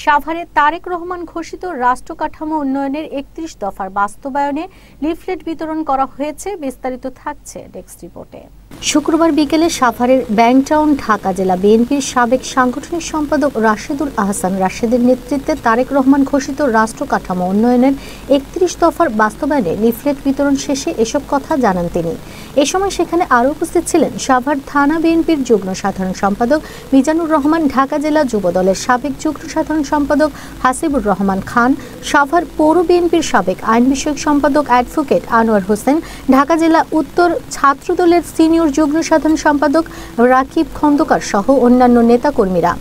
সাভারে তারেক রহমান ঘোষিত রাষ্ট্র কাঠামো উন্নয়নের ৩১ দফার বাস্তবায়নে লিফলেট বিতরণ করা হয়েছে। বিস্তারিত থাকছে ডেস্ক রিপোর্টে। শুক্রবার বিকেলে সাভারের ব্যাংকটাউন ঢাকা জেলা বিএনপির সাবেক সাংগঠনিক সম্পাদক রাশেদুল আহসান রাশেদের নেতৃত্বে তারেক রহমান ঘোষিত রাষ্ট্র কাঠামো উন্নয়নের ৩১ দফার বাস্তবায়নে লিফলেট বিতরণ শেষে এসব কথা জানান তিনি। এ সময় সেখানে আরও উপস্থিত ছিলেন সাভার থানা বিএনপির যুগ্ম সাধারণ সম্পাদক মিজানুর রহমান, ঢাকা জেলা যুবদলের সাবেক যুগ্ম সাধারণ সম্পাদক হাসিবুর রহমান খান, সাভার পৌর বিএনপির সাবেক আইন বিষয়ক সম্পাদক অ্যাডভোকেট আনোয়ার হোসেন, ঢাকা জেলা উত্তর ছাত্রদলের সিনিয়র যুগ্ম সাধারণ সম্পাদক রাকিব খন্দকার সহ অন্যান্য নেতাকর্মীরা।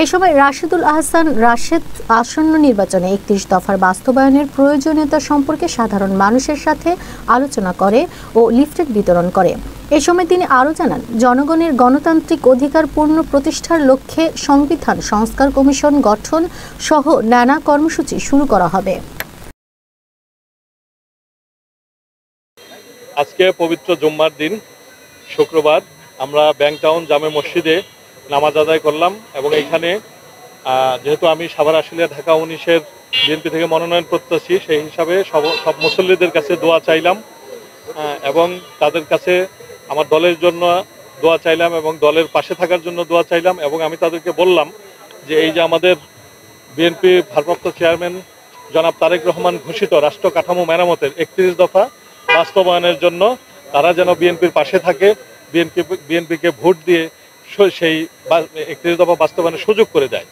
এ সময় রাশেদুল আহসান রাশেদ আসন্ন নির্বাচনে ৩১ দফার বাস্তবায়নের প্রয়োজনীয়তা সম্পর্কে সাধারণ মানুষের সাথে আলোচনা করে ও লিফলেট বিতরণ করে। এ সময় তিনি আরও জানান, জনগণের গণতান্ত্রিক অধিকার পূর্ণ প্রতিষ্ঠার লক্ষ্যে সংবিধান সংস্কার কমিশন গঠন সহ নানা কর্মসূচি শুরু করা হবে। আজকে পবিত্র জুম্মার দিন শুক্রবার আমরা ব্যাংকটাউন জামে মসজিদে নামাজ আদায় করলাম এবং এইখানে যেহেতু আমি সাভার আশুলিয়া ঢাকা 19-এর বিএনপি থেকে মনোনয়ন প্রত্যাশী, সেই হিসাবে সব মুসল্লিদের কাছে দোয়া চাইলাম এবং তাদের কাছে আমার দলের জন্য দোয়া চাইলাম এবং দলের পাশে থাকার জন্য দোয়া চাইলাম এবং আমি তাদেরকে বললাম যে এই যে আমাদের বিএনপি ভারপ্রাপ্ত চেয়ারম্যান জনাব তারেক রহমান ঘোষিত রাষ্ট্র কাঠামো মেরামতের ৩১ দফা বাস্তবায়নের জন্য তারা যেন বিএনপির পাশে থাকে, বিএনপিকে ভোট দিয়ে সেই ৩১ দফা বাস্তবায়নের সুযোগ করে দেয়।